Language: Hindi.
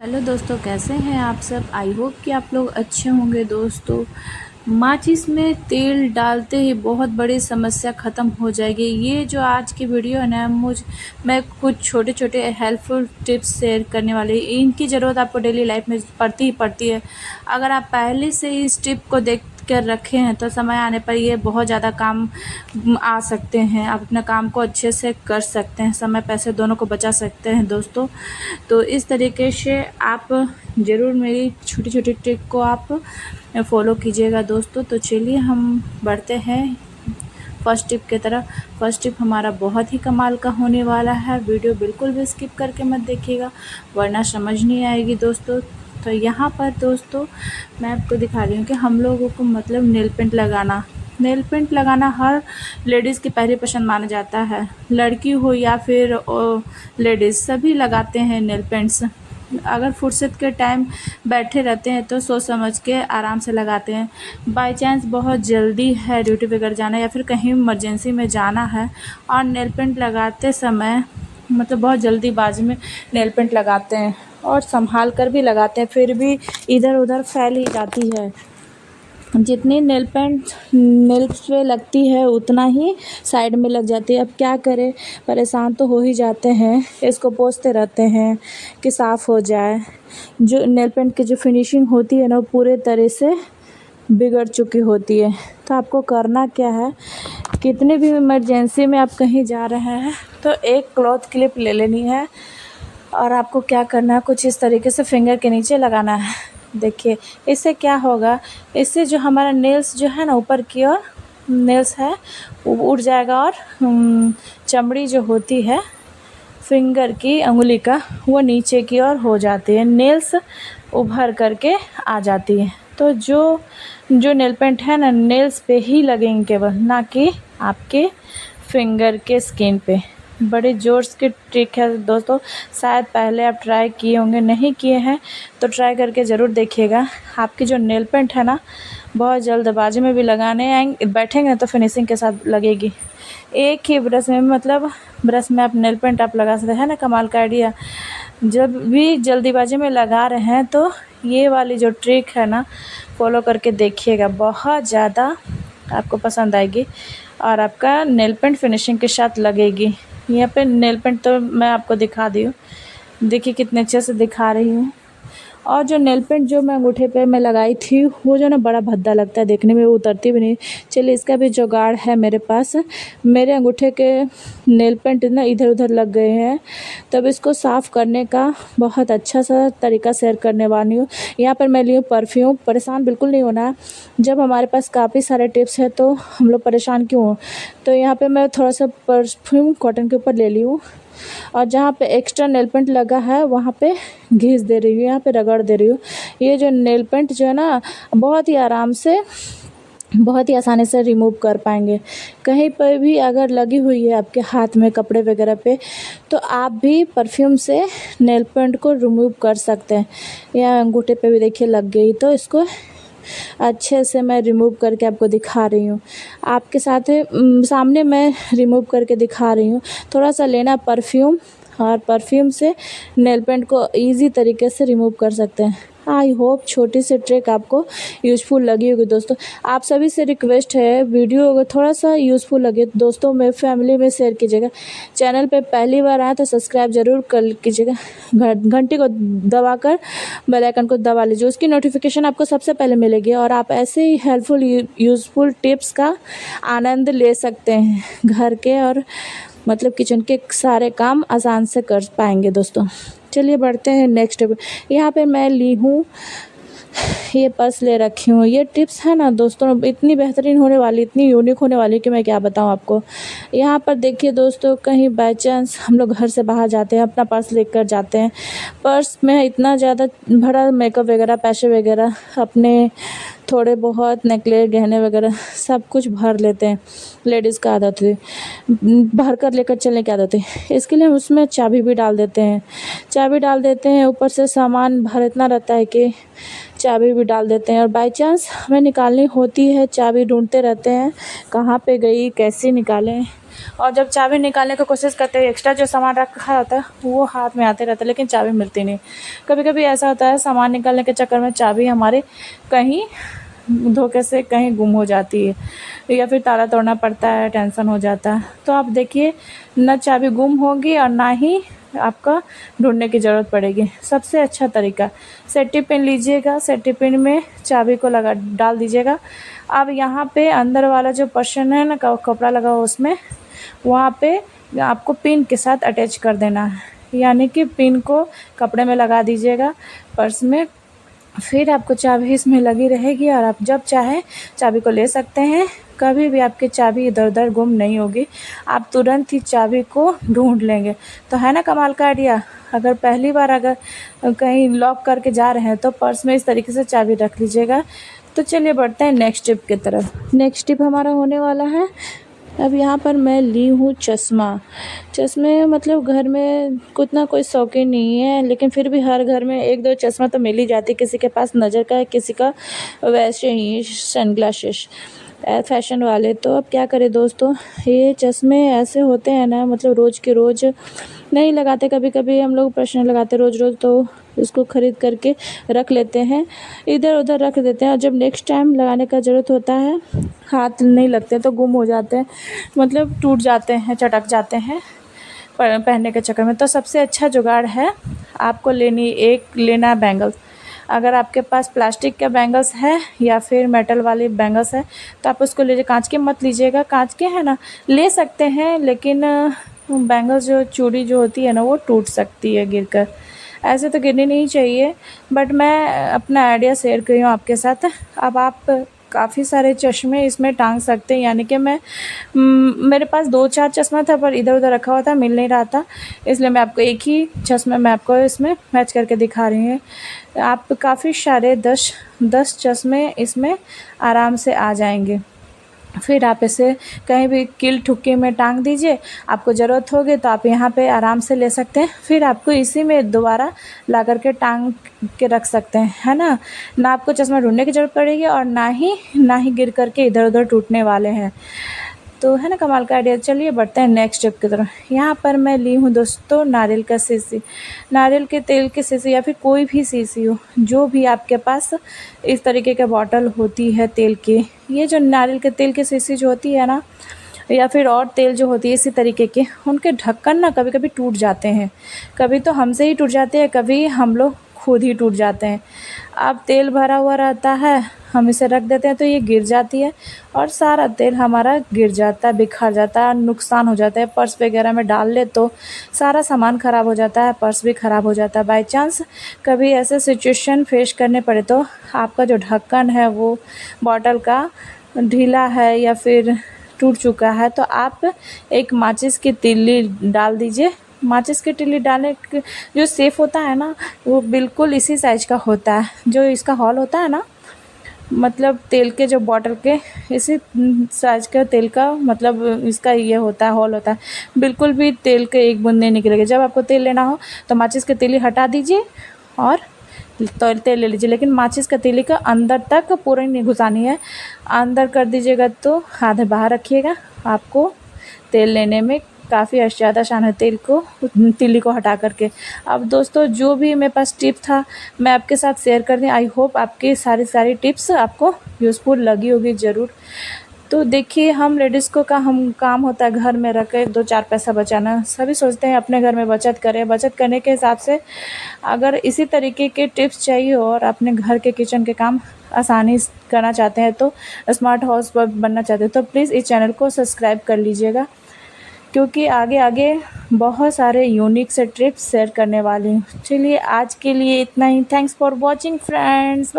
हेलो दोस्तों, कैसे हैं आप सब। आई होप कि आप लोग अच्छे होंगे। दोस्तों, माचिस में तेल डालते ही बहुत बड़ी समस्या ख़त्म हो जाएगी। ये जो आज की वीडियो है ना, मैं कुछ छोटे छोटे हेल्पफुल टिप्स शेयर करने वाली। इनकी ज़रूरत आपको डेली लाइफ में पड़ती ही पड़ती है। अगर आप पहले से ही इस टिप को देख कर रखे हैं तो समय आने पर ये बहुत ज़्यादा काम आ सकते हैं। आप अपने काम को अच्छे से कर सकते हैं, समय पैसे दोनों को बचा सकते हैं दोस्तों। तो इस तरीके से आप ज़रूर मेरी छोटी छोटी ट्रिक को आप फॉलो कीजिएगा दोस्तों। तो चलिए हम बढ़ते हैं फर्स्ट टिप की तरफ। फर्स्ट टिप हमारा बहुत ही कमाल का होने वाला है। वीडियो बिल्कुल भी स्किप करके मत देखिएगा, वरना समझ नहीं आएगी दोस्तों। तो यहाँ पर दोस्तों मैं आपको दिखा रही हूँ कि हम लोगों को मतलब नेल पेंट लगाना हर लेडीज़ की पहली पसंद माना जाता है। लड़की हो या फिर लेडीज़, सभी लगाते हैं नेल पेंट्स। अगर फुर्सत के टाइम बैठे रहते हैं तो सोच समझ के आराम से लगाते हैं। बाय चांस बहुत जल्दी है, ड्यूटी वगैरह जाना या फिर कहीं इमरजेंसी में जाना है और नेल पेंट लगाते समय मतलब बहुत जल्दीबाजी में नेल पेंट लगाते हैं और संभाल कर भी लगाते हैं, फिर भी इधर उधर फैल ही जाती है। जितनी नेल पेंट नेल्स पे लगती है उतना ही साइड में लग जाती है। अब क्या करें, परेशान तो हो ही जाते हैं। इसको पोंछते रहते हैं कि साफ़ हो जाए। जो नेल पेंट की जो फिनिशिंग होती है ना, वो पूरे तरह से बिगड़ चुकी होती है। तो आपको करना क्या है, कितने भी इमरजेंसी में आप कहीं जा रहे हैं तो एक क्लॉथ क्लिप ले लेनी है और आपको क्या करना है, कुछ इस तरीके से फिंगर के नीचे लगाना है। देखिए इससे क्या होगा, इससे जो हमारा नेल्स जो है ना, ऊपर की ओर नेल्स है वो उड़ जाएगा और चमड़ी जो होती है फिंगर की, अंगुली का, वो नीचे की ओर हो जाती है, नेल्स उभर करके आ जाती है। तो जो नेल पेंट है ना, नेल्स पे ही लगेंगे केवल, ना कि आपके फिंगर के स्किन पे। बड़े ज़ोर की ट्रिक है दोस्तों। शायद पहले आप ट्राई किए होंगे, नहीं किए हैं तो ट्राई करके ज़रूर देखिएगा। आपकी जो नेल पेंट है ना, बहुत जल्दबाजी में भी लगाने आएंगे, बैठेंगे तो फिनिशिंग के साथ लगेगी। एक ही ब्रश में, मतलब ब्रश में आप नेल पेंट आप लगा सकते हैं ना। कमाल का आइडिया। जब भी जल्दीबाजी में लगा रहे हैं तो ये वाली जो ट्रिक है ना, फॉलो करके देखिएगा, बहुत ज़्यादा आपको पसंद आएगी और आपका नेल पेंट फिनिशिंग के साथ लगेगी। यहाँ पे नेल पेंट तो मैं आपको दिखा दी हूँ, देखिए कितने अच्छे से दिखा रही हूँ। और जो नेल पेंट जो मैं अंगूठे पे मैं लगाई थी, वो जो ना बड़ा भद्दा लगता है देखने में, वो उतरती भी नहीं। चलिए इसका भी जुगाड़ है मेरे पास। मेरे अंगूठे के नेल पेंट ना इधर उधर लग गए हैं, तब इसको साफ़ करने का बहुत अच्छा सा तरीका शेयर करने वाली हूँ। यहाँ पर मैं ली हूँ परफ्यूम। परेशान बिल्कुल नहीं होना है। जब हमारे पास काफ़ी सारे टिप्स हैं तो हम लोग परेशान क्यों हो। तो यहाँ पर मैं थोड़ा सा परफ्यूम कॉटन के ऊपर ले ली हूँ और जहाँ पे एक्स्ट्रा नेल पेंट लगा है वहाँ पे घिस दे रही हूँ, यहाँ पे रगड़ दे रही हूँ। ये जो नेल पेंट जो है ना, बहुत ही आराम से, बहुत ही आसानी से रिमूव कर पाएंगे। कहीं पर भी अगर लगी हुई है आपके हाथ में, कपड़े वगैरह पे, तो आप भी परफ्यूम से नेल पेंट को रिमूव कर सकते हैं। या अंगूठे पे भी देखिए लग गई, तो इसको अच्छे से मैं रिमूव करके आपको दिखा रही हूँ। आपके साथ सामने मैं रिमूव करके दिखा रही हूँ। थोड़ा सा लेना परफ्यूम और परफ्यूम से नेल पेंट को इजी तरीके से रिमूव कर सकते हैं। आई होप छोटी सी ट्रिक आपको यूज़फुल लगी होगी दोस्तों। आप सभी से रिक्वेस्ट है, वीडियो अगर थोड़ा सा यूज़फुल लगे तो दोस्तों में, फैमिली में शेयर कीजिएगा। चैनल पे पहली बार आए तो सब्सक्राइब ज़रूर कर कीजिएगा। घंटी को दबाकर बेल आइकन को दबा लीजिए, उसकी नोटिफिकेशन आपको सबसे पहले मिलेगी और आप ऐसे ही हेल्पफुल यूज़फुल टिप्स का आनंद ले सकते हैं। घर के और मतलब किचन के सारे काम आसान से कर पाएंगे दोस्तों। चलिए बढ़ते हैं नेक्स्ट। यहाँ पे मैं ली हूँ, ये पर्स ले रखी हूँ। ये टिप्स है ना दोस्तों, इतनी बेहतरीन होने वाली, इतनी यूनिक होने वाली कि मैं क्या बताऊँ आपको। यहाँ पर देखिए दोस्तों, कहीं बाय चांस हम लोग घर से बाहर जाते हैं, अपना पर्स लेकर जाते हैं। पर्स में इतना ज़्यादा भरा मेकअप वगैरह, पैसे वगैरह, अपने थोड़े बहुत नेकलेस, गहने वगैरह सब कुछ भर लेते हैं। लेडीज़ का आदत है भर कर लेकर चलने की आदत है। इसके लिए हम उसमें चाबी भी डाल देते हैं। चाबी डाल देते हैं, ऊपर से सामान भर इतना रहता है कि चाबी भी डाल देते हैं। और बाय चांस हमें निकालनी होती है, चाबी ढूंढते रहते हैं कहाँ पे गई, कैसे निकालें। और जब चाबी निकालने की कोशिश करते हैं एक्स्ट्रा जो सामान रखा होता है वो हाथ में आते रहता है, लेकिन चाबी मिलती नहीं। कभी कभी ऐसा होता है सामान निकालने के चक्कर में चाबी हमारे कहीं धोखे से कहीं गुम हो जाती है या फिर ताला तोड़ना पड़ता है, टेंशन हो जाता है। तो आप देखिए, ना चाबी गुम होगी और ना ही आपका ढूंढने की ज़रूरत पड़ेगी। सबसे अच्छा तरीका, सेफ्टी पिन लीजिएगा, सेफ्टी पिन में चाबी को लगा डाल दीजिएगा। अब यहाँ पे अंदर वाला जो पर्शन है ना, कपड़ा लगा हुआ उसमें, वहाँ पे आपको पिन के साथ अटैच कर देना है, यानी कि पिन को कपड़े में लगा दीजिएगा पर्स में। फिर आपको चाबी इसमें लगी रहेगी और आप जब चाहें चाबी को ले सकते हैं। कभी भी आपकी चाबी इधर उधर गुम नहीं होगी, आप तुरंत ही चाबी को ढूंढ लेंगे। तो है ना कमाल का आइडिया। अगर पहली बार अगर कहीं लॉक करके जा रहे हैं तो पर्स में इस तरीके से चाबी रख लीजिएगा। तो चलिए बढ़ते हैं नेक्स्ट टिप की तरफ। नेक्स्ट टिप हमारा होने वाला है, अब यहाँ पर मैं ली हूँ चश्मा। चश्मे मतलब घर में उतना कोई शौकीन नहीं है, लेकिन फिर भी हर घर में एक दो चश्मा तो मिल ही जाती है। किसी के पास नज़र का है, किसी का वैसे ही सनग्लासेस फैशन वाले। तो अब क्या करें दोस्तों, ये चश्मे ऐसे होते हैं ना, मतलब रोज़ के रोज़ नहीं लगाते, कभी कभी हम लोग प्रश्न लगाते रोज़ रोज़, तो इसको ख़रीद करके रख लेते हैं, इधर उधर रख देते हैं। और जब नेक्स्ट टाइम लगाने का ज़रूरत होता है, हाथ नहीं लगते तो गुम हो जाते हैं, मतलब टूट जाते हैं, चटक जाते हैं पहनने के चक्कर में। तो सबसे अच्छा जुगाड़ है, आपको लेना है बैंगल्स। अगर आपके पास प्लास्टिक के बैंगल्स है या फिर मेटल वाली बैंगल्स है तो आप उसको लीजिए। कांच के मत लीजिएगा, कांच के है ना ले सकते हैं, लेकिन बैंगल्स जो चूड़ी जो होती है ना वो टूट सकती है गिरकर। ऐसे तो गिरनी नहीं चाहिए, बट मैं अपना आइडिया शेयर कर रही हूँ आपके साथ। अब आप काफ़ी सारे चश्मे इसमें टांग सकते हैं, यानी कि मेरे पास 2-4 चश्मा था पर इधर उधर रखा हुआ था, मिल नहीं रहा था, इसलिए मैं आपको एक ही चश्मा मैं आपको इसमें मैच करके दिखा रही हूँ। आप काफ़ी सारे 10 चश्मे इसमें आराम से आ जाएंगे। फिर आप इसे कहीं भी कील ठुक्के में टांग दीजिए, आपको ज़रूरत होगी तो आप यहाँ पे आराम से ले सकते हैं। फिर आपको इसी में दोबारा ला कर के टांग के रख सकते हैं, है ना। ना आपको चश्मा ढूंढने की ज़रूरत पड़ेगी और ना ही गिर करके इधर उधर टूटने वाले हैं। तो है ना कमाल का आइडिया। चलिए बढ़ते हैं नेक्स्ट स्टेप की तरफ। यहाँ पर मैं ली हूँ दोस्तों नारियल का शीशी। नारियल के तेल की शीशी या फिर कोई भी शीशी हो, जो भी आपके पास इस तरीके के बॉटल होती है तेल की, ये जो नारियल के तेल की शीशी जो होती है ना, या फिर और तेल जो होती है इसी तरीके के, उनके ढक्कन ना कभी कभी टूट जाते हैं। कभी तो हमसे ही टूट जाते हैं, कभी हम लोग खुद ही टूट जाते हैं। अब तेल भरा हुआ रहता है, हम इसे रख देते हैं तो ये गिर जाती है और सारा तेल हमारा गिर जाता है, बिखर जाता है, नुकसान हो जाता है। पर्स वगैरह में डाल ले तो सारा सामान ख़राब हो जाता है, पर्स भी ख़राब हो जाता है। बाय चांस कभी ऐसे सिचुएशन फेस करने पड़े तो आपका जो ढक्कन है वो बॉटल का ढीला है या फिर टूट चुका है, तो आप एक माचिस की तीली डाल दीजिए। माचिस की तीली डालने जो सेफ होता है ना, वो बिल्कुल इसी साइज़ का होता है। जो इसका हॉल होता है ना, मतलब तेल के जो बॉटल के इसी साइज का तेल का मतलब इसका ये होता है, हॉल होता है। बिल्कुल भी तेल के एक बूंद नहीं निकलेगा। जब आपको तेल लेना हो तो माचिस की तीली हटा दीजिए और तो तेल ले लीजिए, लेकिन माचिस का तीली का अंदर तक पूरा नहीं घुसानी है। अंदर कर दीजिएगा तो आधे बाहर रखिएगा, आपको तेल लेने में काफ़ी ज़्यादा आसान है, तीली को हटा करके। अब दोस्तों जो भी मेरे पास टिप था मैं आपके साथ शेयर कर दी। आई होप आपकी सारी टिप्स आपको यूज़फुल लगी होगी ज़रूर। तो देखिए, हम लेडीज़ को काम होता है घर में रह के 2-4 पैसा बचाना। सभी सोचते हैं अपने घर में बचत करें। बचत करने के हिसाब से अगर इसी तरीके के टिप्स चाहिए और अपने घर के किचन के काम आसानी से करना चाहते हैं, तो स्मार्ट हाउस बनना चाहते हैं, तो प्लीज़ इस चैनल को सब्सक्राइब कर लीजिएगा, क्योंकि आगे बहुत सारे यूनिक से टिप्स शेयर करने वाली हूँ। चलिए आज के लिए इतना ही। Thanks for watching friends.